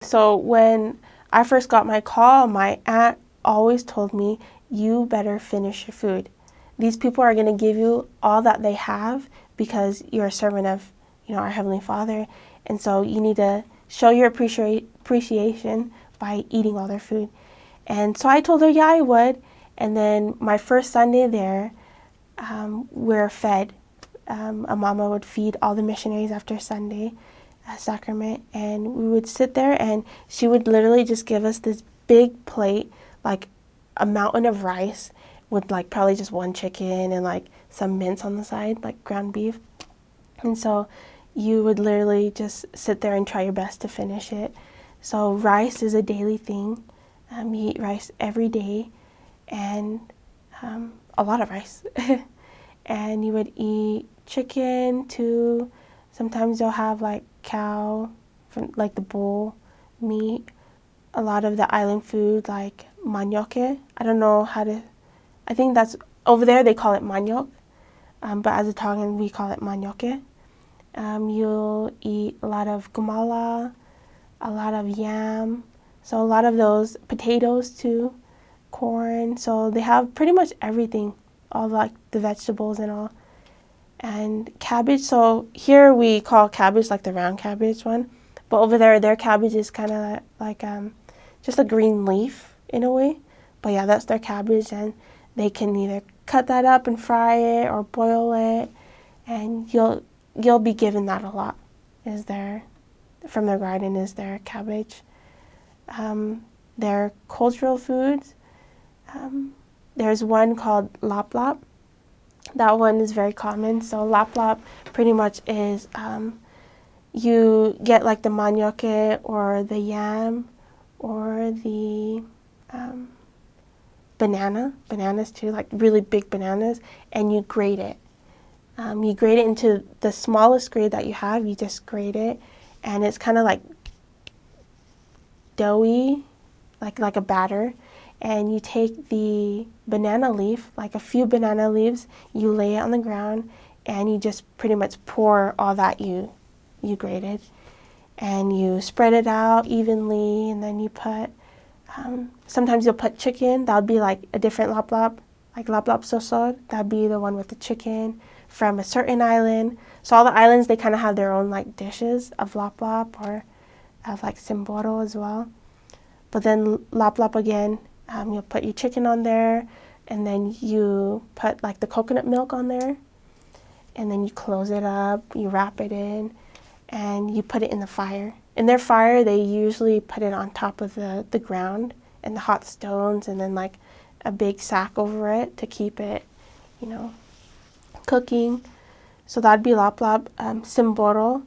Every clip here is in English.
So when I first got my call, my aunt always told me, you better finish your food. These people are going to give you all that they have because you're a servant of, our Heavenly Father. And so you need to show your appreciation by eating all their food. And so I told her, yeah, I would. And then my first Sunday there, we're fed. A mama would feed all the missionaries after Sunday sacrament, and we would sit there, and she would literally just give us this big plate, like a mountain of rice with like probably just one chicken and like some mince on the side, like ground beef. And so you would literally just sit there and try your best to finish it. So rice is a daily thing. You eat rice every day, and a lot of rice. And you would eat chicken too. Sometimes you'll have like cow, from like the bull meat. A lot of the island food like manioke. I don't know how to, I think that's, over there they call it maniok. But as a Tongan we call it manioke. You'll eat a lot of gumala, a lot of yam. So a lot of those potatoes too, corn. So they have pretty much everything, all like the vegetables and all. And cabbage, so here we call cabbage like the round cabbage one, but over there their cabbage is kind of like just a green leaf in a way. But yeah, that's their cabbage, and they can either cut that up and fry it or boil it, and you'll be given that a lot. Is there from their garden is their cabbage. Their cultural foods. There's one called lap lap. That one is very common. So lap lap pretty much is you get like the manioke or the yam or the bananas too, like really big bananas, and you grate it. You grate it into the smallest grade that you have. You just grate it, and it's kind of like doughy, like a batter. And you take the banana leaf, like a few banana leaves, you lay it on the ground, and you just pretty much pour all that you grated, and you spread it out evenly, and then you put, sometimes you'll put chicken. That would be like a different lap lap, like lap lap sosod. That would be the one with the chicken from a certain island. So all the islands, they kind of have their own like dishes of lap lap or of like simboro as well. But then lap lap again, you'll put your chicken on there, and then you put like the coconut milk on there, and then you close it up, you wrap it in, and you put it in the fire. In their fire, they usually put it on top of the ground and the hot stones, and then like a big sack over it to keep it, cooking. So that'd be lap lap. Simboro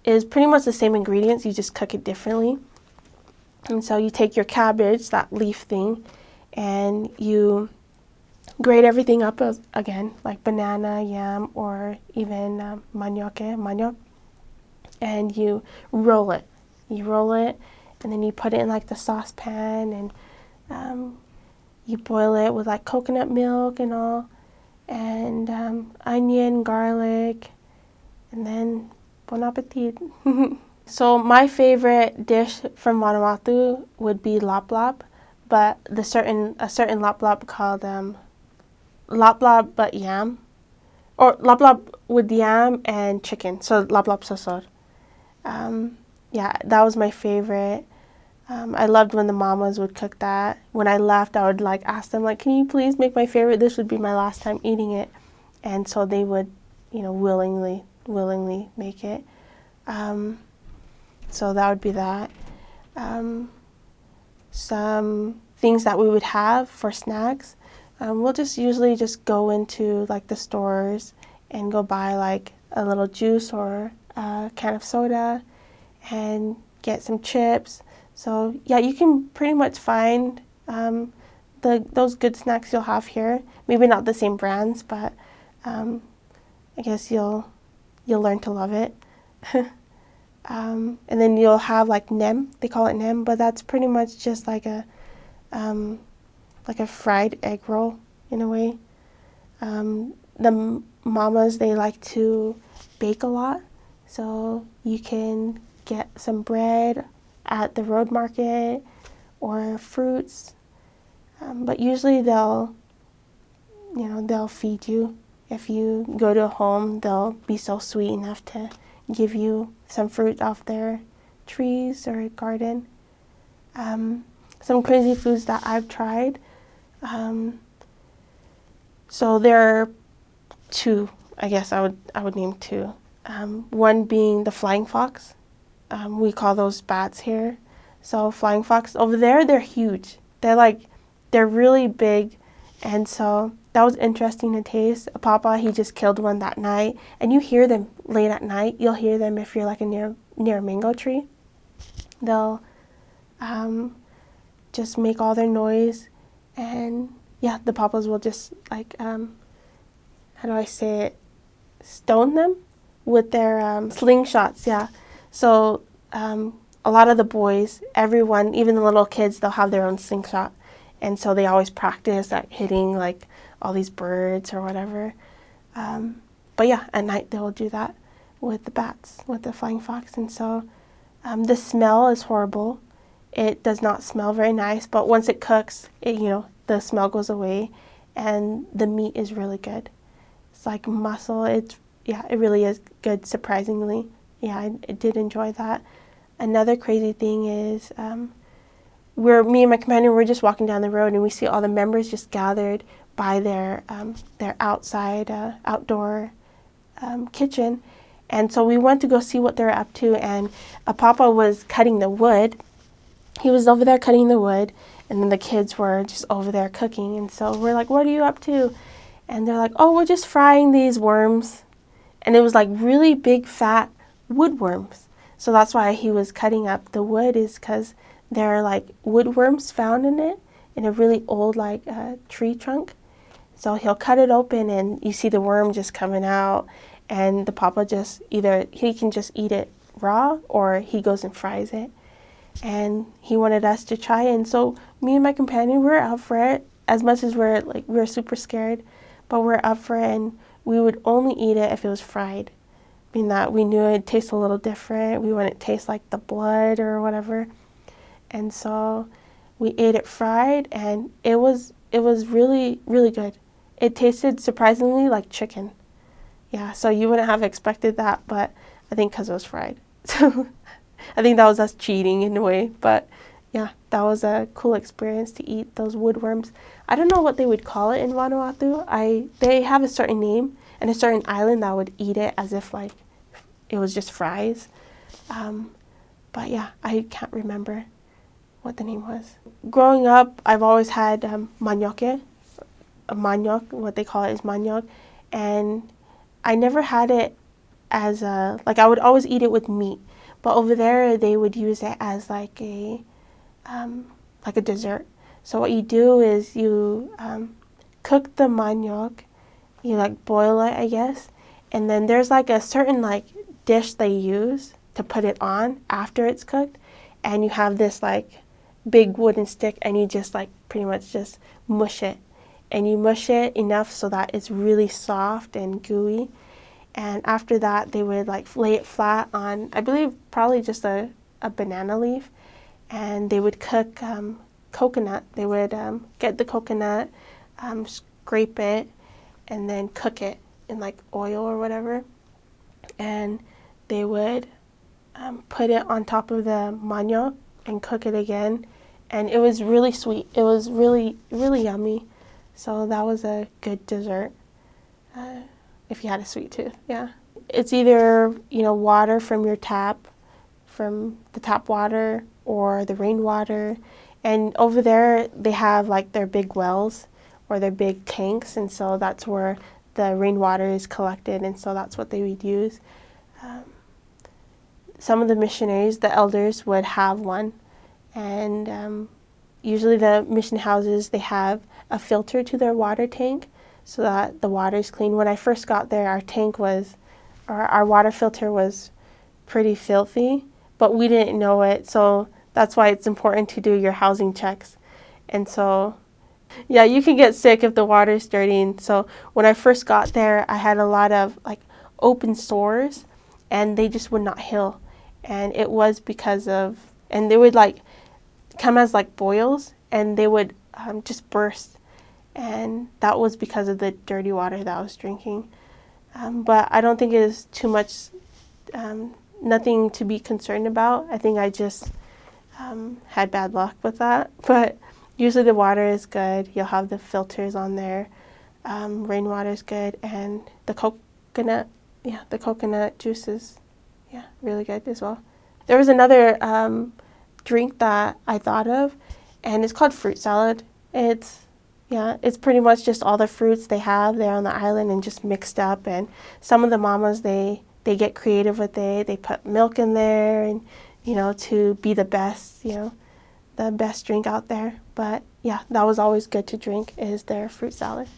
is pretty much the same ingredients, you just cook it differently. And so you take your cabbage, that leaf thing, and you grate everything up again, like banana, yam, or even maniok, and you roll it. You roll it, and then you put it in like the saucepan, and you boil it with like coconut milk and all, and onion, garlic, and then bon appetit. So my favorite dish from Vanuatu would be lap lap, but a certain lap lap called lap lap but yam, or lap lap with yam and chicken. So lap lap sosor. Yeah, that was my favorite. I loved when the mamas would cook that. When I left, I would like ask them like, can you please make my favorite? This would be my last time eating it, and so they would, willingly make it. So that would be that. Some things that we would have for snacks. We'll just usually just go into like the stores and go buy like a little juice or a can of soda and get some chips. So yeah, you can pretty much find those good snacks you'll have here. Maybe not the same brands, but I guess you'll learn to love it. And then you'll have like nem, they call it nem, but that's pretty much just like a fried egg roll in a way. The mamas, they like to bake a lot, so you can get some bread, at the road market or fruits. But usually they'll feed you. If you go to a home, they'll be so sweet enough to give you some fruit off their trees or garden. Some crazy foods that I've tried. So there are two, I guess I would name two. One being the flying fox. We call those bats here. So flying fox over there, they're huge. They're really big, and so that was interesting to taste. Papa, he just killed one that night, and you hear them late at night. You'll hear them if you're like near a mango tree. They'll just make all their noise, and yeah, the papas will just how do I say it? Stone them with their slingshots. Yeah, so a lot of the boys, everyone, even the little kids, they'll have their own slingshot, and so they always practice at hitting like all these birds or whatever. But yeah, at night they will do that with the bats, with the flying fox, and so the smell is horrible. It does not smell very nice, but once it cooks, the smell goes away, and the meat is really good. It's like muscle. It really is good, surprisingly. Yeah, I did enjoy that. Another crazy thing is me and my companion were just walking down the road, and we see all the members just gathered by their outdoor kitchen. And so we went to go see what they're up to, and Papa was cutting the wood. He was over there cutting the wood, and then the kids were just over there cooking. And so we're like, what are you up to? And they're like, oh, we're just frying these worms. And it was like really big, fat wood worms. So that's why he was cutting up the wood, is because there are like wood worms found in it, in a really old tree trunk. So he'll cut it open, and you see the worm just coming out. And the papa he can just eat it raw, or he goes and fries it. And he wanted us to try it. And so me and my companion, we were up for it, as much as we were super scared, but we're up for it, and we would only eat it if it was fried. Meaning that we knew it'd taste a little different. We wouldn't taste like the blood or whatever. And so we ate it fried, and it was really, really good. It tasted surprisingly like chicken. Yeah, so you wouldn't have expected that, but I think because it was fried. So I think that was us cheating in a way, but yeah, that was a cool experience to eat those woodworms. I don't know what they would call it in Vanuatu. They have a certain name, and a certain island that would eat it as if like it was just fries. But yeah, I can't remember what the name was. Growing up, I've always had manioc. Maniok, what they call it is maniok, and I never had it as I would always eat it with meat, but over there they would use it as like a dessert. So what you do is you cook the maniok, you boil it, I guess, and then there's a certain dish they use to put it on after it's cooked, and you have this big wooden stick, and you just pretty much just mush it. And you mush it enough so that it's really soft and gooey. And after that, they would lay it flat on, I believe, probably just a banana leaf. And they would cook coconut. They would get the coconut, scrape it, and then cook it in oil or whatever. And they would put it on top of the manioc and cook it again. And it was really sweet. It was really, really yummy. So that was a good dessert if you had a sweet tooth, yeah. It's either, water from your tap, from the tap water, or the rainwater. And over there, they have their big wells or their big tanks, and so that's where the rainwater is collected, and so that's what they would use. Some of the missionaries, the elders, would have one, and usually the mission houses, they have a filter to their water tank so that the water is clean. When I first got there, our water filter was pretty filthy, but we didn't know it, so that's why it's important to do your housing checks. And so, yeah, you can get sick if the water is dirty. And so when I first got there, I had a lot of open sores, and they just would not heal. And it was because of and they would like come as like boils, and they would just burst, and that was because of the dirty water that I was drinking. But I don't think it is too much, nothing to be concerned about. I think I just had bad luck with that. But usually the water is good. You'll have the filters on there. Rainwater is good, and the coconut juice is, really good as well. There was another drink that I thought of, and it's called fruit salad. It's pretty much just all the fruits they have there on the island and just mixed up. And some of the mamas, they get creative with it. They put milk in there, and to be the best, the best drink out there. But yeah, that was always good to drink, is their fruit salad.